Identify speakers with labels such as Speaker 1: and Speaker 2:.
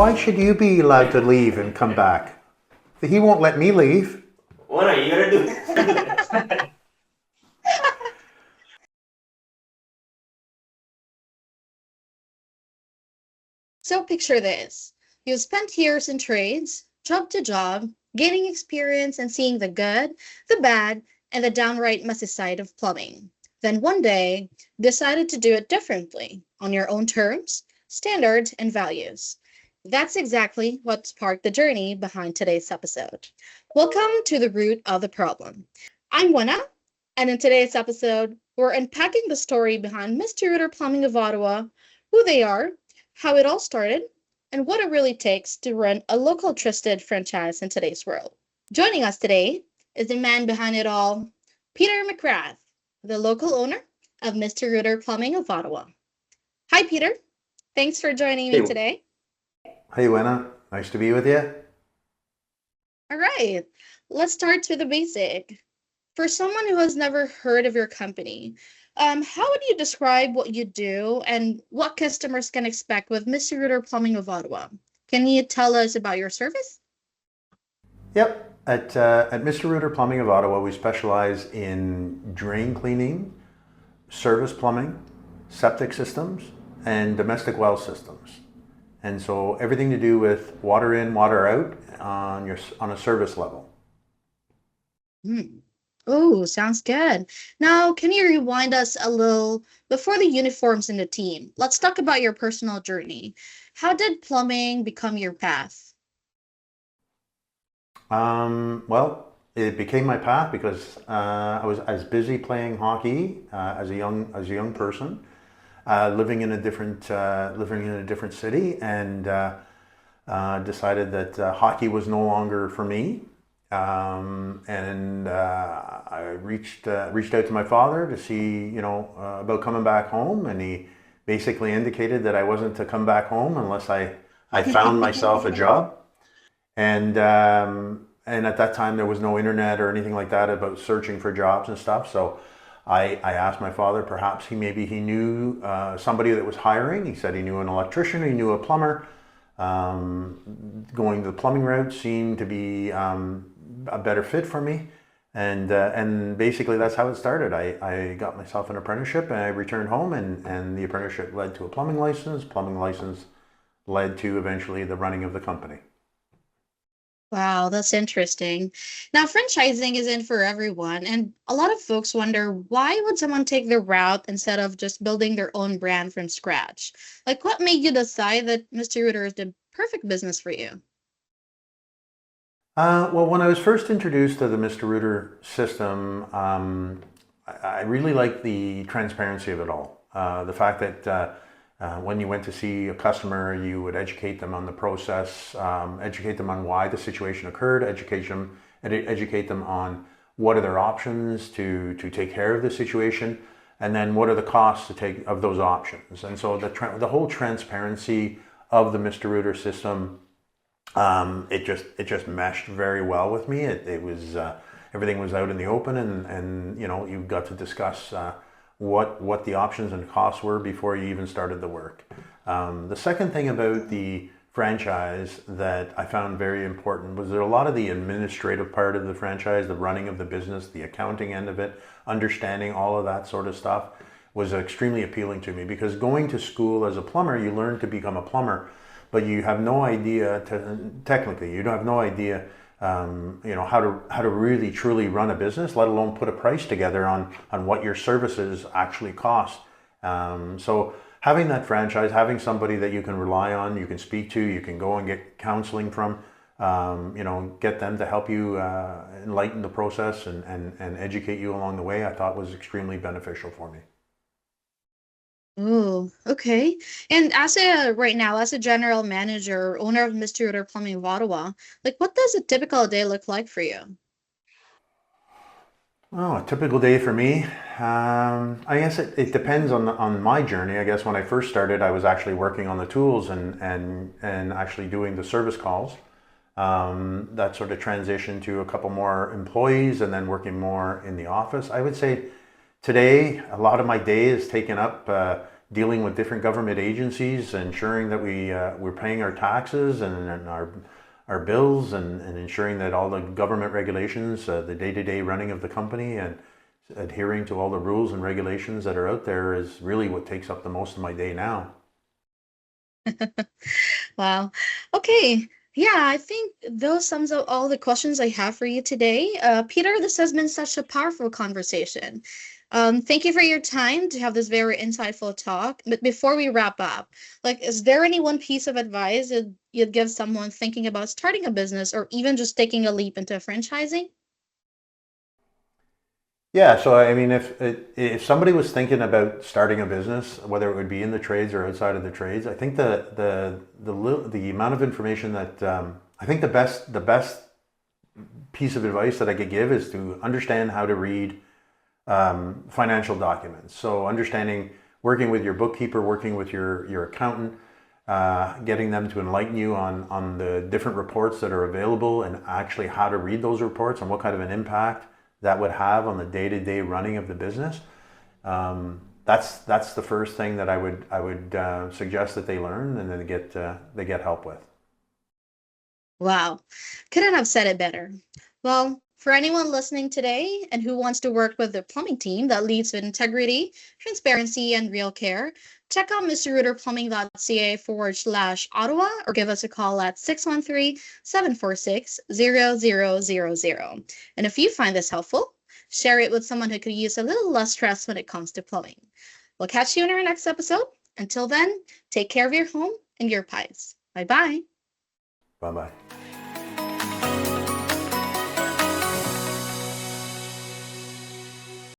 Speaker 1: Why should you be allowed to leave and come back? He won't let me leave.
Speaker 2: What are you gonna do?
Speaker 3: So picture this. You've spent years in trades, job to job, gaining experience and seeing the good, the bad, and the downright messy side of plumbing. Then one day, decided to do it differently, on your own terms, standards, and values. That's exactly what sparked the journey behind today's episode. Welcome to the root of the problem. I'm Wana, and in today's episode, we're unpacking the story behind Mr. Rooter Plumbing of Ottawa, who they are, how it all started, and what it really takes to run a local trusted franchise in today's world. Joining us today is the man behind it all, Peter McGrath, the local owner of Mr. Rooter Plumbing of Ottawa. Hi, Peter. Thanks for joining me
Speaker 2: Hey,
Speaker 3: today.
Speaker 1: Hey, Wenna. Nice to be with you.
Speaker 3: All right, let's start with the basic. For someone who has never heard of your company, how would you describe what you do and what customers can expect with Mr. Rooter Plumbing of Ottawa? Can you tell us about your service?
Speaker 1: Yep. At Mr. Rooter Plumbing of Ottawa, we specialize in drain cleaning, service plumbing, septic systems, and domestic well systems. And so everything to do with water in, water out on a service level.
Speaker 3: Hmm. Oh, sounds good. Now, can you rewind us a little before the uniforms in the team? Let's talk about your personal journey. How did plumbing become your path?
Speaker 1: Well, it became my path because I was busy playing hockey as a young person, living in a different city, and decided that hockey was no longer for me. I reached out to my father to see, about coming back home, and he basically indicated that I wasn't to come back home unless I found myself a job. And at that time there was no internet or anything like that about searching for jobs and stuff. So I asked my father, perhaps he knew somebody that was hiring. He said he knew an electrician, he knew a plumber. Going the plumbing route seemed to be a better fit for me. And basically that's how it started. I got myself an apprenticeship and I returned home, and the apprenticeship led to a plumbing license. Plumbing license led to eventually the running of the company.
Speaker 3: Wow, that's interesting. Now, franchising isn't for everyone, and a lot of folks wonder why would someone take the route instead of just building their own brand from scratch? Like, what made you decide that Mr. Rooter is the perfect business for you?
Speaker 1: Well, when I was first introduced to the Mr. Rooter system, I really liked the transparency of it all. The fact that when you went to see a customer, you would educate them on the process, educate them on why the situation occurred, educate them on what are their options to take care of the situation, and then what are the costs to take of those options. And so the whole transparency of the Mr. Rooter system, it just meshed very well with me. It was everything was out in the open, and you got to discuss what the options and costs were before you even started the work. The second thing about the franchise that I found very important was that a lot of the administrative part of the franchise, the running of the business, the accounting end of it, understanding all of that sort of stuff was extremely appealing to me, because going to school as a plumber, you learn to become a plumber, but you have no idea, technically, you don't have no idea how to really truly run a business, let alone put a price together on what your services actually cost. So having that franchise, having somebody that you can rely on, you can speak to, you can go and get counseling from, get them to help you enlighten the process and educate you along the way, I thought was extremely beneficial for me.
Speaker 3: Oh, okay. And right now, as a general manager, owner of Mr. Rooter Plumbing of Ottawa, like what does a typical day look like for you?
Speaker 1: Oh, a typical day for me. I guess it depends on my journey. I guess when I first started, I was actually working on the tools and actually doing the service calls. That sort of transitioned to a couple more employees and then working more in the office. I would say today, a lot of my day is taken up dealing with different government agencies, ensuring that we're paying our taxes and our bills, and ensuring that all the government regulations, the day-to-day running of the company, and adhering to all the rules and regulations that are out there is really what takes up the most of my day now.
Speaker 3: Wow. Okay. Yeah, I think those sums up all the questions I have for you today. Peter, this has been such a powerful conversation. Thank you for your time to have this very insightful talk. But before we wrap up, like, is there any one piece of advice that you'd give someone thinking about starting a business or even just taking a leap into franchising?
Speaker 1: Yeah, so I mean, if somebody was thinking about starting a business, whether it would be in the trades or outside of the trades, I think the amount of information that I think the best piece of advice that I could give is to understand how to read financial documents. So understanding, working with your bookkeeper, working with your accountant, getting them to enlighten you on the different reports that are available and actually how to read those reports and what kind of an impact that would have on the day-to-day running of the business. That's the first thing that I would suggest that they learn and then they get help with.
Speaker 3: Wow, couldn't have said it better. Well, for anyone listening today and who wants to work with the plumbing team that leads with integrity, transparency, and real care, check out mrrooterplumbing.ca/Ottawa or give us a call at 613-746-0000. And if you find this helpful, share it with someone who could use a little less stress when it comes to plumbing. We'll catch you in our next episode. Until then, take care of your home and your pies. Bye bye.
Speaker 1: Bye bye.